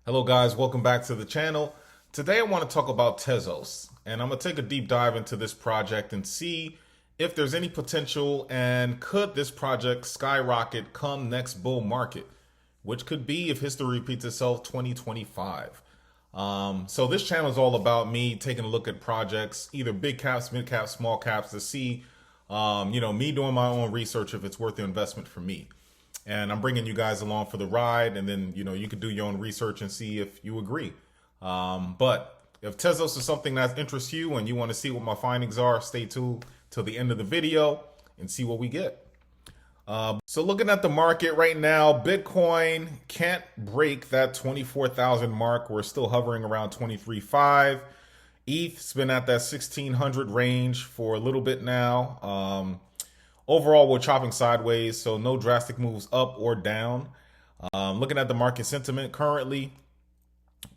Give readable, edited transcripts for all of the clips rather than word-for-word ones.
Hello guys, welcome back to the channel. Today I want to talk about Tezos, and I'm going to take a deep dive into this project and see if there's any potential and could this project skyrocket come next bull market, which could be if history repeats itself 2025. So this channel is all about me taking a look at projects, either big caps, mid caps, small caps, to see, me doing my own research if it's worth the investment for me. And I'm bringing you guys along for the ride, and then you could do your own research and see if you agree. But if Tezos is something that interests you and you want to see what my findings are, stay tuned till the end of the video and see what we get. So looking at the market right now, Bitcoin can't break that 24,000 mark. We're still hovering around 23.5. ETH's been at that 1,600 range for a little bit now. Overall, we're chopping sideways, so no drastic moves up or down. Looking at the market sentiment currently,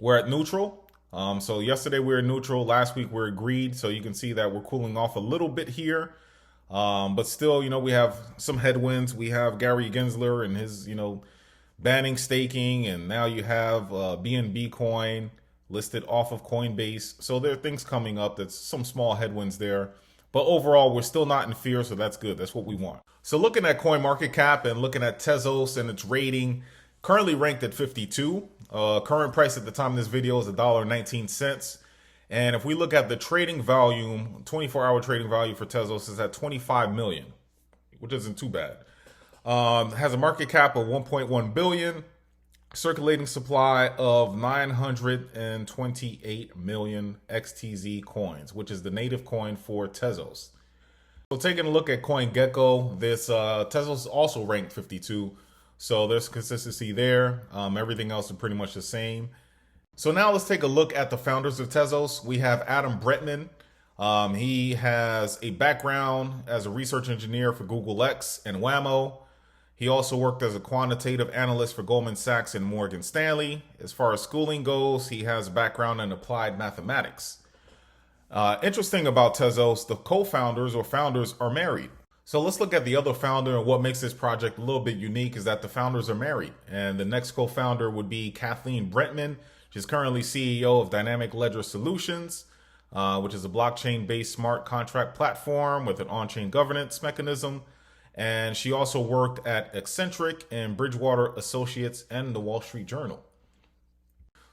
we're at neutral. So yesterday we were neutral. Last week we were agreed. So you can see that we're cooling off a little bit here. But still, we have some headwinds. We have Gary Gensler and his, banning staking. And now you have BNB coin listed off of Coinbase. So there are things coming up. That's some small headwinds there. But overall, we're still not in fear, so that's good. That's what we want. So looking at CoinMarketCap and looking at Tezos and its rating, currently ranked at 52. Current price at the time of this video is $1.19. And if we look at the trading volume, 24-hour trading value for Tezos is at 25 million, which isn't too bad. Has a market cap of 1.1 billion. Circulating supply of 928 million XTZ coins, which is the native coin for Tezos. So taking a look at CoinGECKO, this Tezos also ranked 52. So there's consistency there. Everything else is pretty much the same. So now let's take a look at the founders of Tezos. We have Adam Bretman. He has a background as a research engineer for Google X and Whammo. He also worked as a quantitative analyst for Goldman Sachs and Morgan Stanley. As far as schooling goes, he has a background in applied mathematics. Interesting about Tezos, the co-founders or founders are married. So let's look at the other founder, and what makes this project a little bit unique is that the founders are married. And the next co-founder would be Kathleen Brentman. She's currently CEO of Dynamic Ledger Solutions, which is a blockchain-based smart contract platform with an on-chain governance mechanism. And she also worked at Eccentric and Bridgewater Associates and the Wall Street Journal.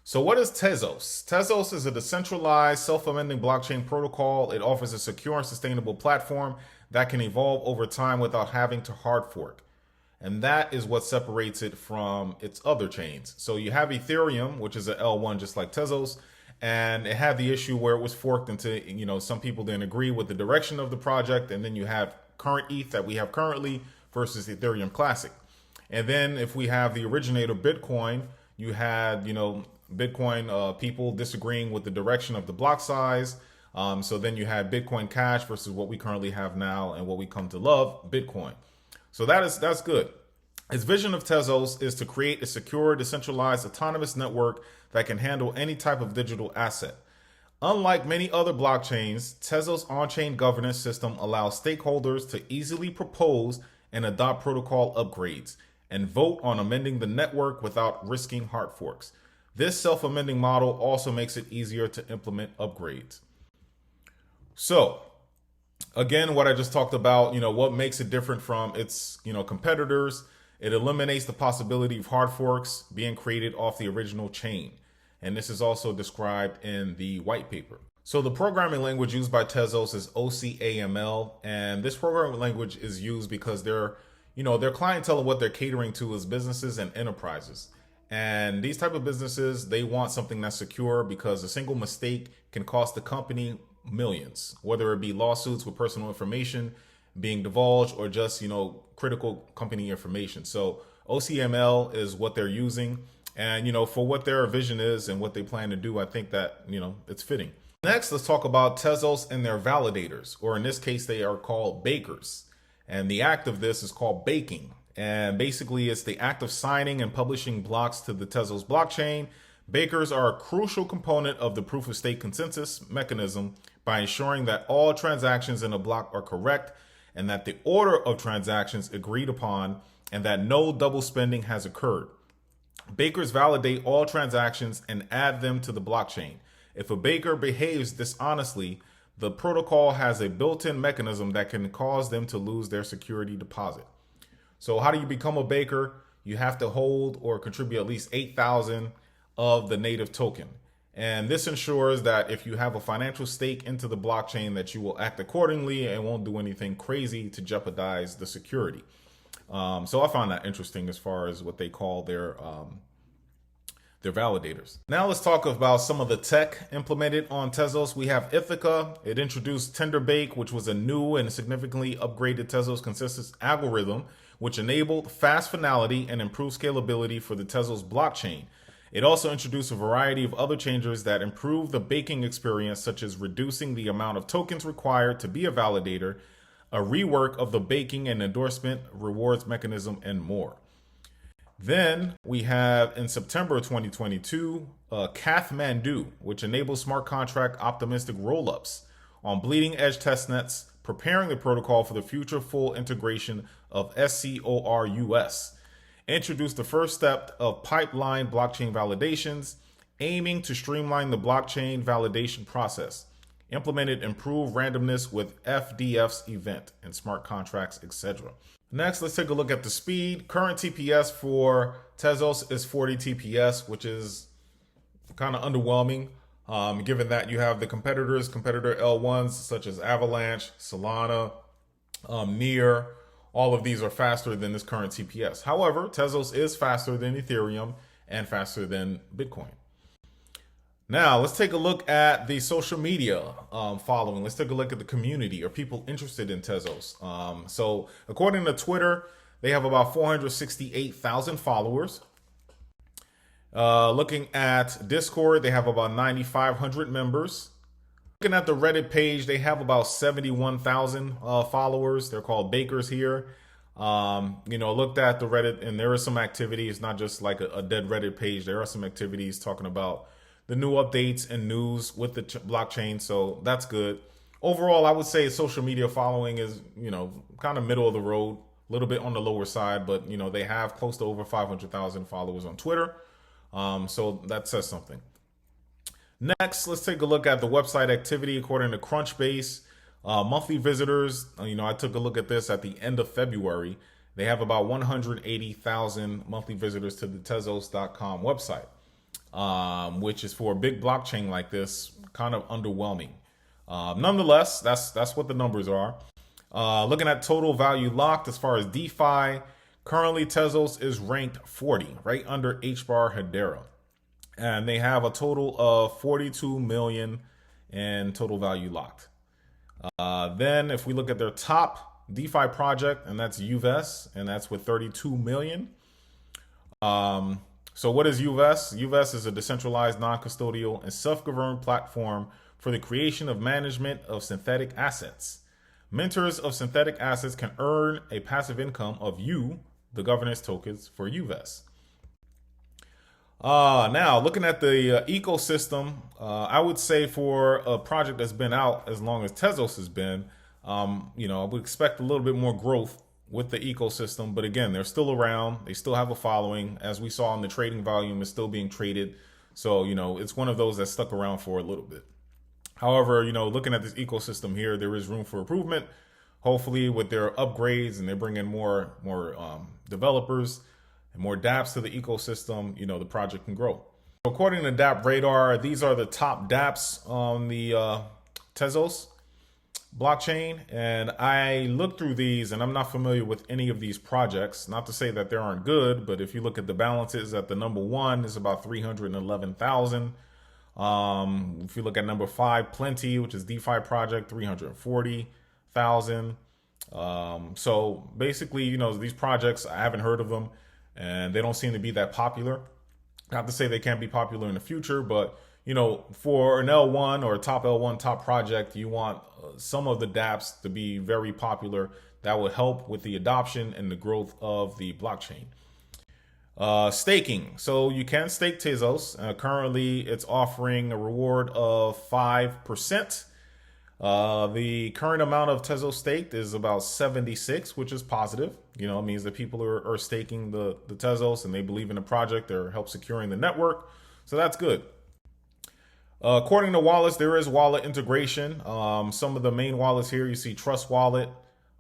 So what is Tezos? Tezos is a decentralized, self-amending blockchain protocol. It offers a secure and sustainable platform that can evolve over time without having to hard fork. And that is what separates it from its other chains. So you have Ethereum, which is an L1 just like Tezos, and it had the issue where it was forked into, some people didn't agree with the direction of the project, and then you have current ETH that we have currently versus Ethereum Classic. And then if we have the originator Bitcoin, you had, Bitcoin people disagreeing with the direction of the block size. So then you had Bitcoin Cash versus what we currently have now and what we come to love, Bitcoin. So that's good. His vision of Tezos is to create a secure, decentralized, autonomous network that can handle any type of digital asset. Unlike many other blockchains, Tezos' on-chain governance system allows stakeholders to easily propose and adopt protocol upgrades and vote on amending the network without risking hard forks. This self-amending model also makes it easier to implement upgrades. So, again, what I just talked about, what makes it different from its, competitors, it eliminates the possibility of hard forks being created off the original chain. And this is also described in the white paper. So the programming language used by Tezos is OCAML. And this programming language is used because their clientele and what they're catering to is businesses and enterprises. And these type of businesses, they want something that's secure because a single mistake can cost the company millions, whether it be lawsuits with personal information being divulged or just, critical company information. So OCML is what they're using. And, for what their vision is and what they plan to do, I think that, it's fitting. Next, let's talk about Tezos and their validators, or in this case, they are called bakers. And the act of this is called baking. And basically, it's the act of signing and publishing blocks to the Tezos blockchain. Bakers are a crucial component of the proof of stake consensus mechanism by ensuring that all transactions in a block are correct and that the order of transactions agreed upon and that no double spending has occurred. Bakers validate all transactions and add them to the blockchain. If a baker behaves dishonestly, the protocol has a built-in mechanism that can cause them to lose their security deposit. So how do you become a baker? You have to hold or contribute at least 8,000 of the native token. And this ensures that if you have a financial stake into the blockchain, that you will act accordingly and won't do anything crazy to jeopardize the security. So I found that interesting as far as what they call their validators. Now let's talk about some of the tech implemented on Tezos. We have Ithaca. It introduced Tender Bake, which was a new and significantly upgraded Tezos consensus algorithm, which enabled fast finality and improved scalability for the Tezos blockchain. It also introduced a variety of other changes that improve the baking experience, such as reducing the amount of tokens required to be a validator, a rework of the baking and endorsement rewards mechanism, and more. Then we have in September 2022, Kathmandu, which enables smart contract optimistic rollups on bleeding edge testnets, preparing the protocol for the future full integration of SCORUS. Introduced the first step of pipeline blockchain validations, aiming to streamline the blockchain validation process. Implemented improved randomness with FDF's event and smart contracts, etc. Next, let's take a look at the speed. Current TPS for Tezos is 40 TPS, which is kind of underwhelming, given that you have the competitor L1s such as Avalanche, Solana, Near. All of these are faster than this current TPS. However, Tezos is faster than Ethereum and faster than Bitcoin. Now, let's take a look at the social media following. Let's take a look at the community or people interested in Tezos. So according to Twitter, they have about 468,000 followers. Looking at Discord, they have about 9,500 members. Looking at the Reddit page, they have about 71,000 followers. They're called bakers here. Looked at the Reddit and there is some activity. It's not just like a dead Reddit page. There are some activities talking about the new updates and news with the blockchain. So that's good. Overall, I would say social media following is, kind of middle of the road, a little bit on the lower side, but they have close to over 500,000 followers on Twitter. So that says something. Next, let's take a look at the website activity according to Crunchbase. Monthly visitors, I took a look at this at the end of February. They have about 180,000 monthly visitors to the Tezos.com website, which is for a big blockchain like this, kind of underwhelming. Nonetheless, that's what the numbers are. Looking at total value locked as far as DeFi, currently Tezos is ranked 40, right under HBAR Hedera. And they have a total of 42 million in total value locked. Then if we look at their top DeFi project, and that's UVS, and that's with 32 million. So what is UVS? UVS is a decentralized, non-custodial, and self-governed platform for the creation of management of synthetic assets. Mentors of synthetic assets can earn a passive income of the governance tokens for UVS. Now, looking at the ecosystem, I would say for a project that's been out as long as Tezos has been, I would expect a little bit more growth with the ecosystem. But again, they're still around. They still have a following. As we saw in the trading volume, is still being traded. So, it's one of those that stuck around for a little bit. However, looking at this ecosystem here, there is room for improvement. Hopefully with their upgrades and they bring in more developers and more dApps to the ecosystem, the project can grow. According to DApp Radar, these are the top dApps on the Tezos blockchain. And I looked through these and I'm not familiar with any of these projects. Not to say that they aren't good, but if you look at the balances at the number one, it's about 311,000. If you look at number 5, Plenty, which is DeFi project, 340,000. So basically, these projects, I haven't heard of them and they don't seem to be that popular. Not to say they can't be popular in the future, but for an L1 or a top L1 top project, you want some of the dApps to be very popular. That will help with the adoption and the growth of the blockchain. Staking. So you can stake Tezos. Currently, it's offering a reward of 5%. The current amount of Tezos staked is about 76, which is positive. You know, it means that people are staking the Tezos and they believe in the project. They're help securing the network. So that's good. According to wallets, there is wallet integration. Some of the main wallets here, you see Trust Wallet.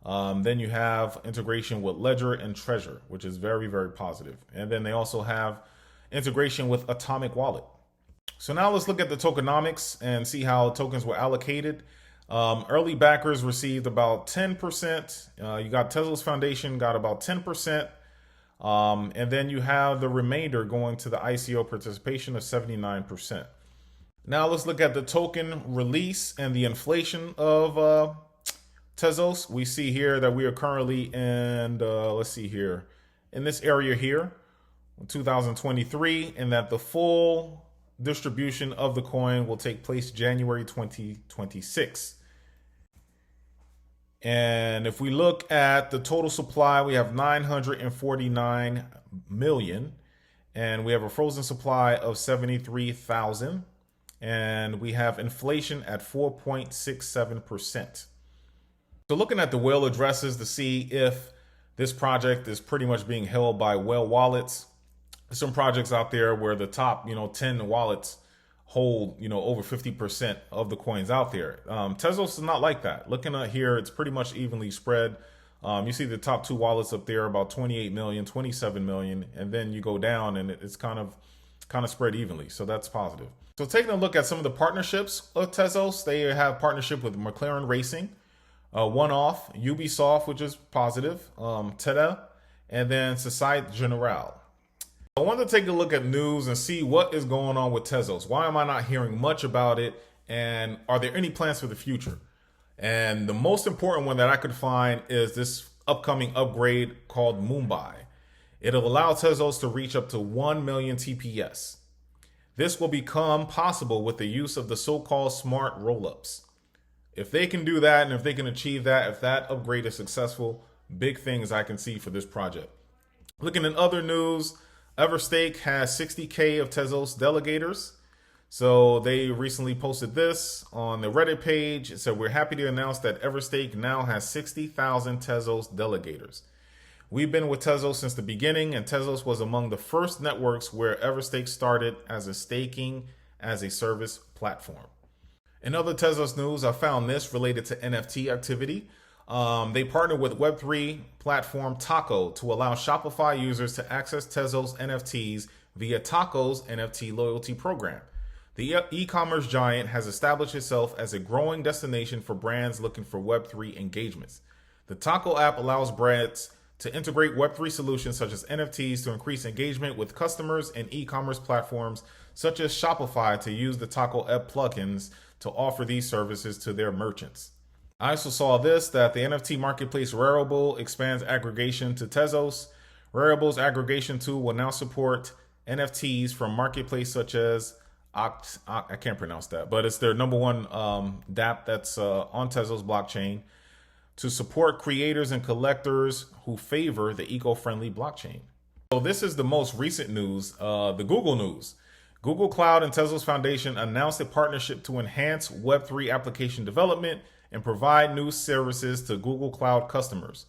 Then you have integration with Ledger and Treasure, which is very, very positive. And then they also have integration with Atomic Wallet. So now let's look at the tokenomics and see how tokens were allocated. Early backers received about 10%. You got Tezos Foundation got about 10%. And then you have the remainder going to the ICO participation of 79%. Now let's look at the token release and the inflation of Tezos. We see here that we are currently in, let's see here, in this area here, 2023, and that the full distribution of the coin will take place January 2026. And if we look at the total supply, we have 949 million, and we have a frozen supply of 73,000. And we have inflation at 4.67%. So looking at the whale addresses to see if this project is pretty much being held by whale wallets. There's some projects out there where the top, 10 wallets hold, over 50% of the coins out there. Tezos is not like that. Looking at here, it's pretty much evenly spread. You see the top 2 wallets up there, about 28 million, 27 million, and then you go down and it's kind of spread evenly. So that's positive. So taking a look at some of the partnerships of Tezos, they have partnership with McLaren Racing, One-Off, Ubisoft, which is positive, Teda, and then Societe Generale. I wanted to take a look at news and see what is going on with Tezos. Why am I not hearing much about it? And are there any plans for the future? And the most important one that I could find is this upcoming upgrade called Mumbai. It'll allow Tezos to reach up to 1 million TPS. This will become possible with the use of the so-called smart rollups. If they can do that, and if they can achieve that, if that upgrade is successful, big things I can see for this project. Looking at other news, Everstake has 60K of Tezos delegators. So they recently posted this on the Reddit page. It said, "We're happy to announce that Everstake now has 60,000 Tezos delegators. We've been with Tezos since the beginning, and Tezos was among the first networks where Everstake started as a staking as a service platform." In other Tezos news, I found this related to NFT activity. They partnered with Web3 platform Taco to allow Shopify users to access Tezos NFTs via Taco's NFT loyalty program. The e-commerce giant has established itself as a growing destination for brands looking for Web3 engagements. The Taco app allows brands to integrate Web3 solutions such as NFTs to increase engagement with customers and e-commerce platforms such as Shopify to use the Taco app plugins to offer these services to their merchants. I also saw this, that the NFT marketplace Rarible expands aggregation to Tezos. Rarible's aggregation tool will now support NFTs from marketplace such as I can't pronounce that, but it's their number one DApp that's on Tezos blockchain to support creators and collectors who favor the eco-friendly blockchain. So this is the most recent news, the Google news. Google Cloud and Tezos Foundation announced a partnership to enhance Web3 application development and provide new services to Google Cloud customers.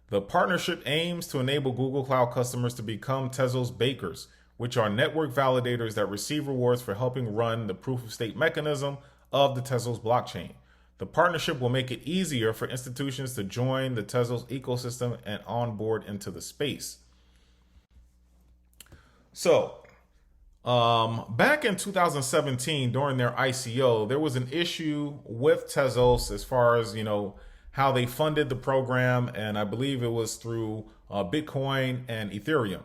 The partnership aims to enable Google Cloud customers to become Tezos bakers, which are network validators that receive rewards for helping run the proof-of-stake mechanism of the Tezos blockchain. The partnership will make it easier for institutions to join the Tezos ecosystem and onboard into the space. So, back in 2017, during their ICO, there was an issue with Tezos as far as, how they funded the program. And I believe it was through Bitcoin and Ethereum.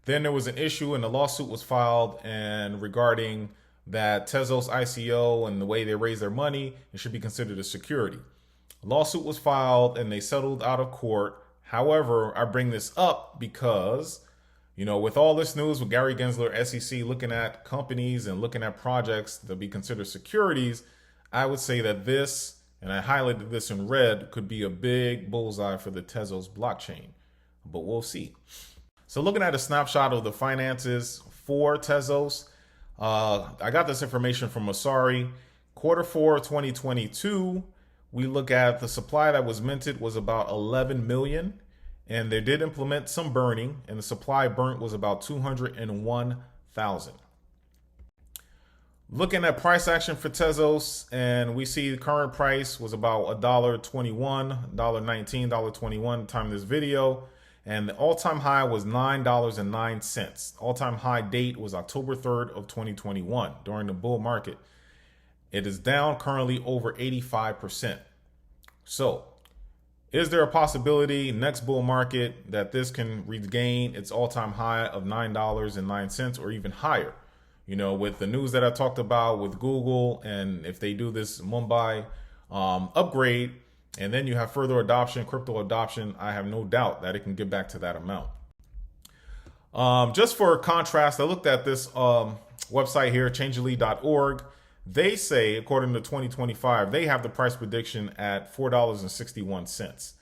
Then there was an issue and a lawsuit was filed and regarding that Tezos ICO and the way they raise their money, it should be considered a security. A lawsuit was filed and they settled out of court. However, I bring this up because, with all this news with Gary Gensler, SEC, looking at companies and looking at projects to be considered securities, I would say that this, and I highlighted this in red, could be a big bullseye for the Tezos blockchain, but we'll see. So looking at a snapshot of the finances for Tezos, I got this information from Masari. Q4 2022, we look at the supply that was minted was about 11 million, and they did implement some burning, and the supply burnt was about 201,000. Looking at price action for Tezos, and we see the current price was about $1.21, $1.19, $1.21 time this video, and the all-time high was $9.09. All-time high date was October 3rd of 2021 during the bull market. It is down currently over 85%. So, is there a possibility next bull market that this can regain its all-time high of $9.09 or even higher? You know, with the news that I talked about with Google, and if they do this Mumbai upgrade, and then you have further adoption, crypto adoption, I have no doubt that it can get back to that amount. Just for contrast, I looked at this website here, changelly.org. They say, according to 2025, they have the price prediction at $4.61.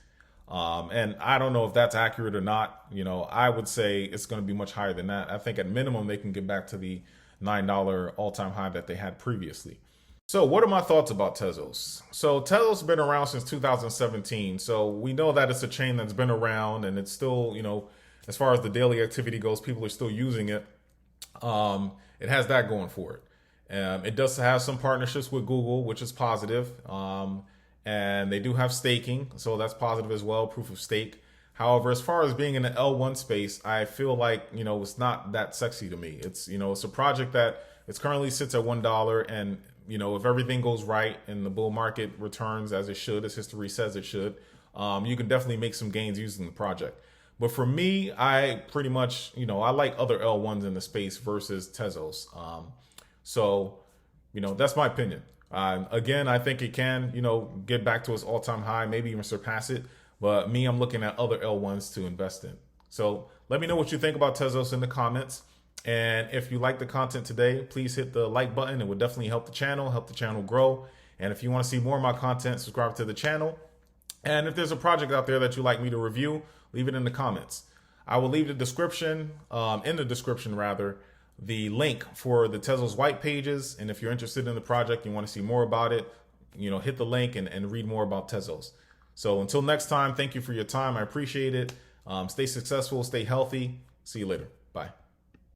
And I don't know if that's accurate or not. You know, I would say it's going to be much higher than that. I think at minimum, they can get back to the $9 all-time high that they had previously. So what are my thoughts about Tezos? So Tezos has been around since 2017. So we know that it's a chain that's been around, and it's still, you know, as far as the daily activity goes, people are still using it. It has that going for it. It does have some partnerships with Google, which is positive. And they do have staking, so that's positive as well, proof of stake. However, as far as being in the L1 space, I feel like, you know, it's not that sexy to me. It's, you know, it's a project that it's currently sits at $1, and, you know, if everything goes right and the bull market returns as it should, as history says it should, you can definitely make some gains using the project. But for me, I pretty much, you know, I like other L1s in the space versus Tezos. So, you know, that's my opinion. Again, I think it can, you know, get back to its all-time high, maybe even surpass it. But me, I'm looking at other L1s to invest in. So let me know what you think about Tezos in the comments. And if you like the content today, please hit the like button. It would definitely help the channel grow. And if you want to see more of my content, subscribe to the channel. And if there's a project out there that you'd like me to review, leave it in the comments. I will leave the description, in the description rather, the link for the Tezos white pages. And if you're interested in the project, you want to see more about it, you know, hit the link and read more about Tezos. So until next time, thank you for your time. I appreciate it. Stay successful, stay healthy. See you later. Bye.